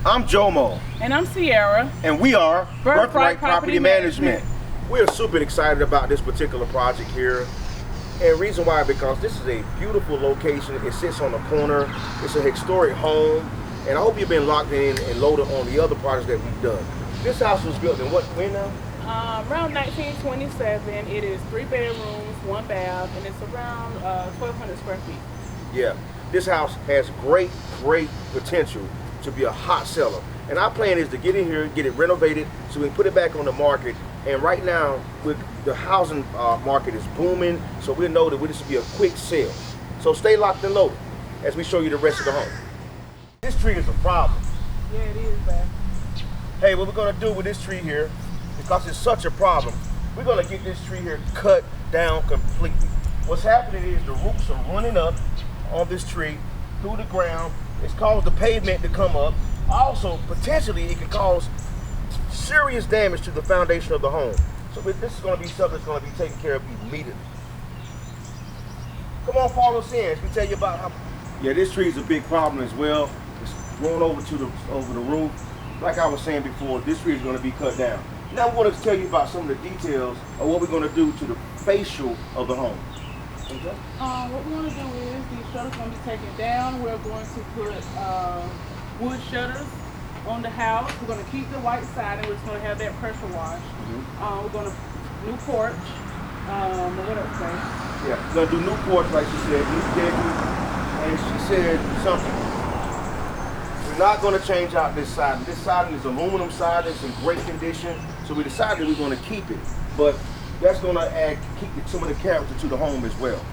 I'm Jomo. And I'm Sierra. And we are BirthRight Property Management. We're super excited about this particular project here. And reason why, because this is a beautiful location. It sits on the corner. It's a historic home. And I hope you've been locked in and loaded on the other projects that we've done. This house was built in when now? Around 1927. It is 3 bedrooms, 1 bath, and it's around 1,200 square feet. Yeah, this house has great potential to be a hot seller. And our plan is to get in here, get it renovated, so we can put it back on the market. And right now, with the housing market is booming, so we know that this will be a quick sale. So stay locked and loaded as we show you the rest of the home. This tree is a problem. Yeah, it is bad. Hey, what we're gonna do with this tree here, because it's such a problem, we're gonna get this tree here cut down completely. What's happening is the roots are running up on this tree through the ground. It's caused the pavement to come up. Also, potentially, it can cause serious damage to the foundation of the home. So this is going to be something that's going to be taken care of immediately. Come on, follow us in. Let me tell you about how. Yeah, this tree is a big problem as well. It's growing over the roof. Like I was saying before, this tree is going to be cut down. Now I want to tell you about some of the details of what we're going to do to the facial of the home. What we're going to do is these shutters are going to be taken down. We're going to put wood shutters on the house. We're going to keep the white siding. We're just going to have that pressure wash. We're going to new porch. What else? Yeah, we're going to do new porch, like she said, new decking. And she said something. We're not going to change out this siding. This siding is aluminum siding. It's in great condition. So we decided we're going to keep it. But that's going to keep some of the character to the home as well.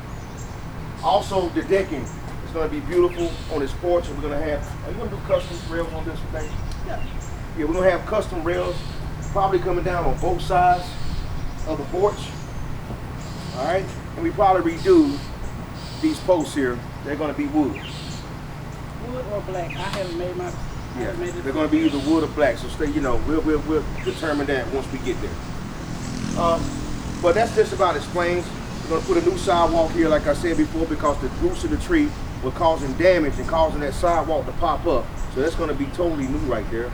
Also, the decking is going to be beautiful on this porch. And we're going to have, are you going to do custom rails on this thing? Yeah. Yeah, we're going to have custom rails probably coming down on both sides of the porch. All right? And we probably redo these posts here. They're going to be wood. Wood or black? I haven't made my. Yeah, they're going to be either wood or black. So stay, we'll determine that once we get there. But that's just about explains. We're going to put a new sidewalk here, like I said before, because the roots of the tree were causing damage and causing that sidewalk to pop up. So that's going to be totally new right there.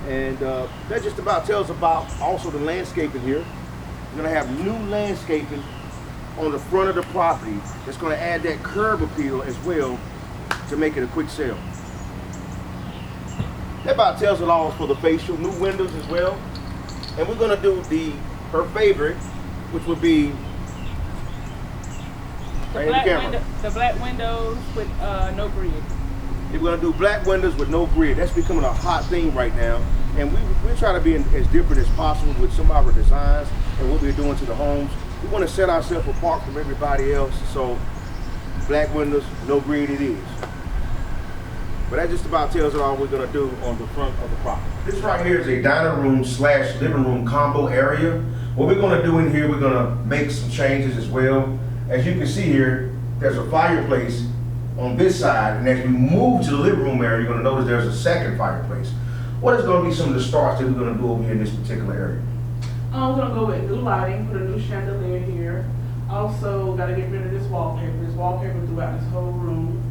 And that just about tells about also the landscaping here. We're going to have new landscaping on the front of the property. That's going to add that curb appeal as well to make it a quick sale. That about tells it all for the facial. New windows as well. And we're going to do her favorite, which would be the black windows with no grid. We're going to do black windows with no grid. That's becoming a hot thing right now. And we try to be as different as possible with some of our designs and what we're doing to the homes. We want to set ourselves apart from everybody else. So black windows, no grid it is. But that just about tells it all we're going to do on the front of the property. This right here is a dining room / living room combo area. What we're going to do in here, we're going to make some changes as well. As you can see here, there's a fireplace on this side, and as we move to the living room area, you're going to notice there's a second fireplace. What is going to be some of the starts that we're going to do over here in this particular area? We're going to go with new lighting, put a new chandelier here. Also, got to get rid of this wallpaper. This wallpaper throughout this whole room.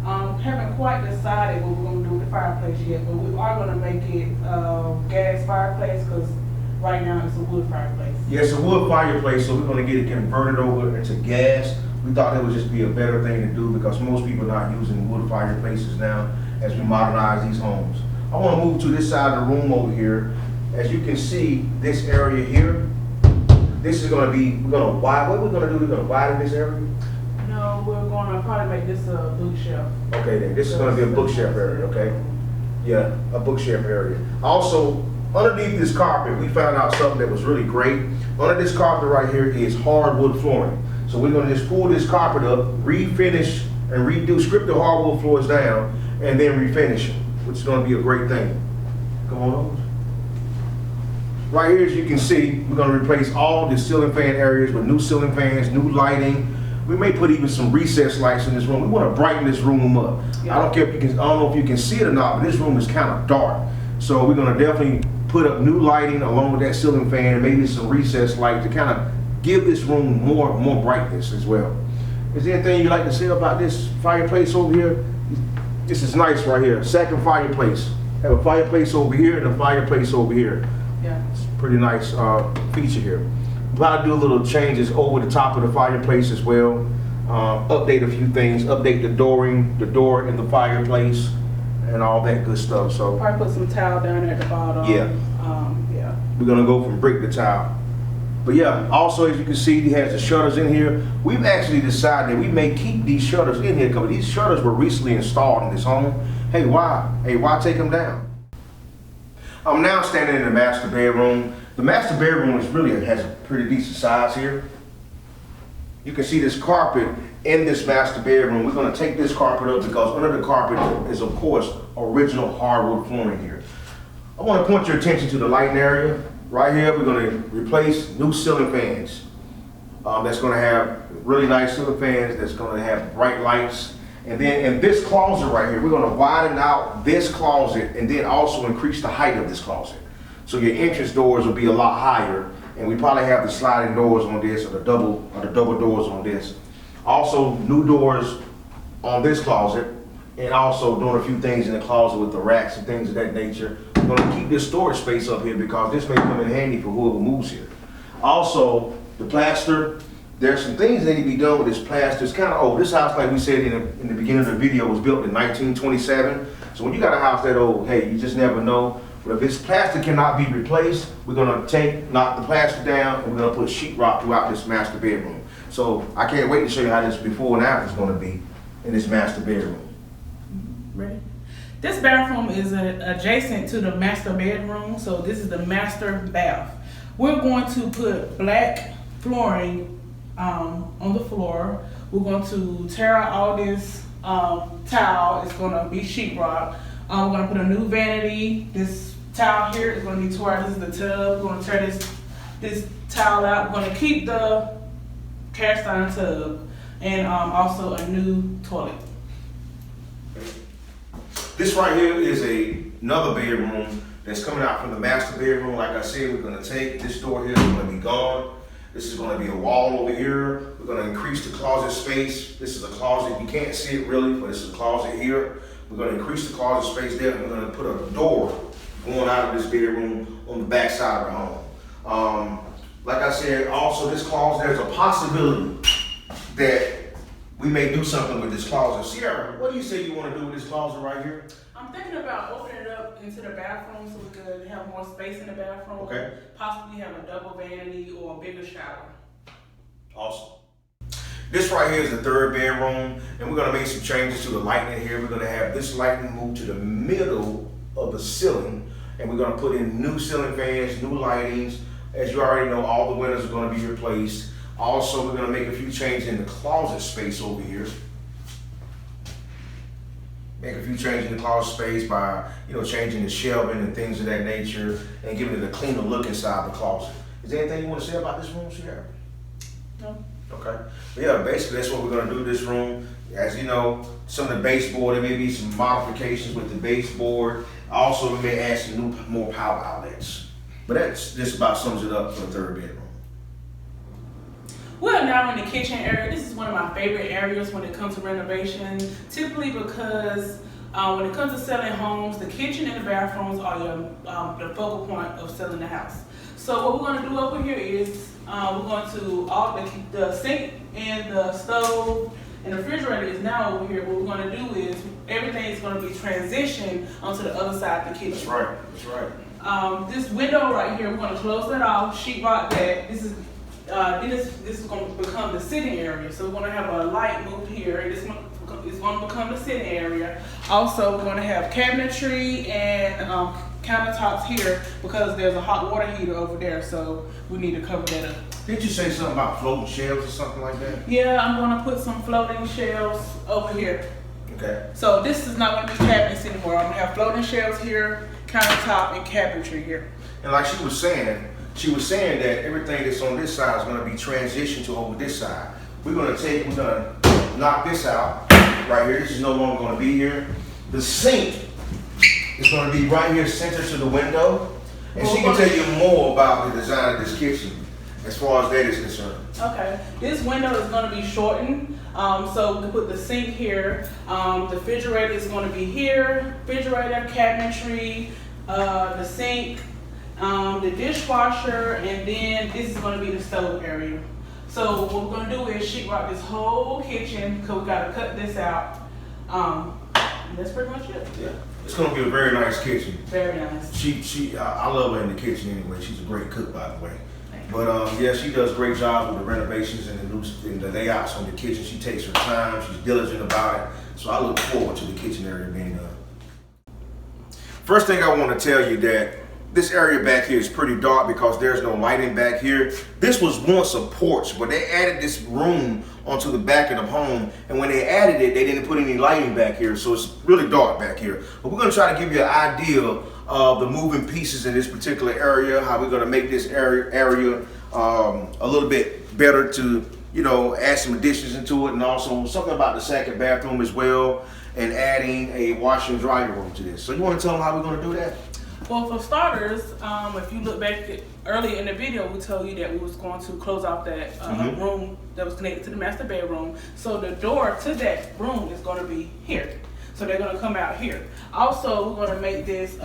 Haven't quite decided what we're going to do with the fireplace yet, but we are going to make it gas fireplace because right now it's a wood fireplace. Yeah, it's a wood fireplace, so we're going to get it converted over into gas. We thought that would just be a better thing to do because most people are not using wood fireplaces now as we modernize these homes. I want to move to this side of the room over here. As you can see, this area here, this is going to be, what we're going to do, we're going to widen this area? No, we're going to probably make this a bookshelf. Okay then, this is going to be a bookshelf area, okay? Yeah, a bookshelf area. Also, underneath this carpet, we found out something that was really great. Under this carpet right here is hardwood flooring. So we're going to just pull this carpet up, refinish and redo, strip the hardwood floors down, and then refinish them, which is going to be a great thing. Come on over. Right here, as you can see, we're going to replace all the ceiling fan areas with new ceiling fans, new lighting. We may put even some recessed lights in this room. We want to brighten this room up. Yeah. I don't know if you can see it or not, but this room is kind of dark. So we're going to definitely put up new lighting along with that ceiling fan, maybe some recessed light to kind of give this room more brightness as well. Is there anything you'd like to say about this fireplace over here? This is nice right here. Second fireplace. Have a fireplace over here and a fireplace over here. Yeah. It's a pretty nice feature here. About to do a little changes over the top of the fireplace as well. Update a few things. Update the door in the fireplace and all that good stuff. So Probably put some tile down at the bottom. Yeah. Yeah. we're gonna go from brick to tile. But yeah, also as you can see, he has the shutters in here. We've actually decided that we may keep these shutters in here because these shutters were recently installed in this home. Hey, why take them down? I'm now standing in the master bedroom. The master bedroom has a pretty decent size here. You can see this carpet in this master bedroom. We're gonna take this carpet up because under the carpet is, of course, original hardwood flooring here. I wanna point your attention to the lighting area. Right here, we're gonna replace new ceiling fans. That's gonna have really nice ceiling fans that's gonna have bright lights. And then in this closet right here, we're gonna widen out this closet and then also increase the height of this closet. So your entrance doors will be a lot higher, and we probably have the sliding doors on this or the double doors on this. Also, new doors on this closet, and also doing a few things in the closet with the racks and things of that nature. We're gonna keep this storage space up here because this may come in handy for whoever moves here. Also, the plaster, there's some things that need to be done with this plaster. It's kind of old. This house, like we said in the beginning of the video, was built in 1927. So when you got a house that old, hey, you just never know. But if this plaster cannot be replaced, we're gonna knock the plaster down, and we're gonna put sheetrock throughout this master bedroom. So I can't wait to show you how this before and after is gonna be in this master bedroom. Ready? This bathroom is adjacent to the master bedroom, so this is the master bath. We're going to put black flooring on the floor. We're going to tear out all this tile. It's going to be sheetrock. We're going to put a new vanity. This tile here is going to be tore out. This is the tub. We're going to tear this tile out. We're going to keep the cast iron tub and also a new toilet. This right here is another bedroom that's coming out from the master bedroom. Like I said, we're gonna take this door here, is gonna be gone. This is gonna be a wall over here. We're gonna increase the closet space. This is a closet, you can't see it really, but this is a closet here. We're gonna increase the closet space there, and we're gonna put a door going out of this bedroom on the back side of the home. Like I said, also this closet, there's a possibility that we may do something with this closet. Sierra, what do you say you want to do with this closet right here? I'm thinking about opening it up into the bathroom so we could have more space in the bathroom. Okay. Possibly have a double vanity or a bigger shower. Awesome. This right here is the third bedroom, and we're gonna make some changes to the lighting in here. We're gonna have this lighting move to the middle of the ceiling, and we're gonna put in new ceiling fans, new lightings. As you already know, all the windows are gonna be replaced. Also, we're gonna make a few changes in the closet space over here. Make a few changes in the closet space by, changing the shelving and things of that nature and giving it a cleaner look inside the closet. Is there anything you want to say about this room, Sierra? No. Okay. But yeah, basically that's what we're gonna do with this room. As you know, some of the baseboard, there may be some modifications with the baseboard. Also, we may add some more power outlets. But that's just about sums it up for the third bedroom. We're now in the kitchen area. This is one of my favorite areas when it comes to renovation, typically because when it comes to selling homes, the kitchen and the bathrooms are the focal point of selling the house. So what we're going to do over here is we're going to, the sink and the stove and the refrigerator is now over here. What we're going to do is everything is going to be transitioned onto the other side of the kitchen. That's right. This window right here, we're going to close that off, sheetrock that. This is going to become the sitting area. So we're going to have a light moved here. This one is going to become the sitting area. Also, we're going to have cabinetry and countertops here because there's a hot water heater over there. So we need to cover that up. Did you say something about floating shelves or something like that? Yeah, I'm going to put some floating shelves over here. Okay. So this is not going to be cabinets anymore. I'm going to have floating shelves here, countertop, and cabinetry here. And like she was saying that everything that's on this side is going to be transitioned to over this side. We're going to knock this out right here. This is no longer going to be here. The sink is going to be right here centered to the window. And she can tell you more about the design of this kitchen as far as that is concerned. Okay, this window is going to be shortened, so we can put the sink here. The refrigerator is going to be here. Refrigerator, cabinetry, the sink, the dishwasher, and then this is going to be the stove area. So what we're going to do is sheetrock this whole kitchen because we got to cut this out. And that's pretty much it. Yeah, it's going to be a very nice kitchen. Very nice. I love her in the kitchen anyway. She's a great cook, by the way. But yeah, she does a great job with the renovations and the layouts on the kitchen. She takes her time. She's diligent about it. So I look forward to the kitchen area being done. First thing I want to tell you that this area back here is pretty dark because there's no lighting back here. This was once a porch, but they added this room onto the back of the home. And when they added it, they didn't put any lighting back here. So it's really dark back here. But we're going to try to give you an idea of the moving pieces in this particular area, how we're going to make this area a little bit better to, you know, add some additions into it, and also something about the second bathroom as well, and adding a washer and dryer room to this. So you want to tell them how we're going to do that? Well, for starters, if you look back earlier in the video, we told you that we was going to close off that room that was connected to the master bedroom. So the door to that room is going to be here. So they're going to come out here. Also, we're going to make this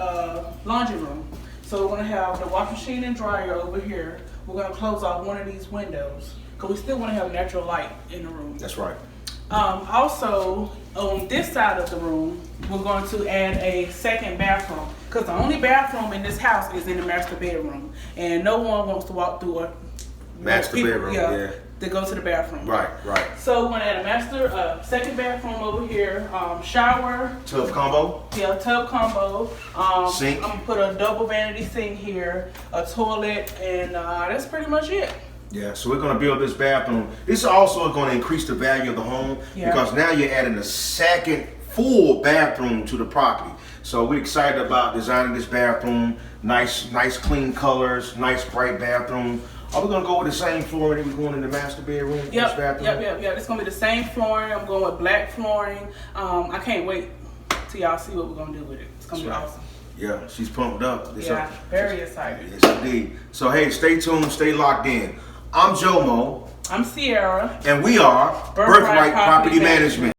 laundry room. So we're going to have the washing machine and dryer over here. We're going to close off one of these windows because we still want to have natural light in the room. That's right. Also, on this side of the room, we're going to add a second bathroom because the only bathroom in this house is in the master bedroom, and no one wants to walk through a master bedroom. Yeah. To go to the bathroom. Right. So we're gonna add a second bathroom over here, shower, tub combo. Yeah, tub combo. Sink. I'm gonna put a double vanity sink here, a toilet, and that's pretty much it. Yeah, so we're going to build this bathroom. This is also going to increase the value of the home because now you're adding a second full bathroom to the property. So we're excited about designing this bathroom. Nice clean colors, nice bright bathroom. Are we going to go with the same flooring that we're going in the master bedroom? Yep. It's going to be the same flooring. I'm going with black flooring. I can't wait till y'all see what we're going to do with it. It's going to be awesome. Yeah, she's pumped up. Very excited. Yes, indeed. So, hey, stay tuned, stay locked in. I'm Jomo. I'm Sierra. And we are BirthRight Property Management.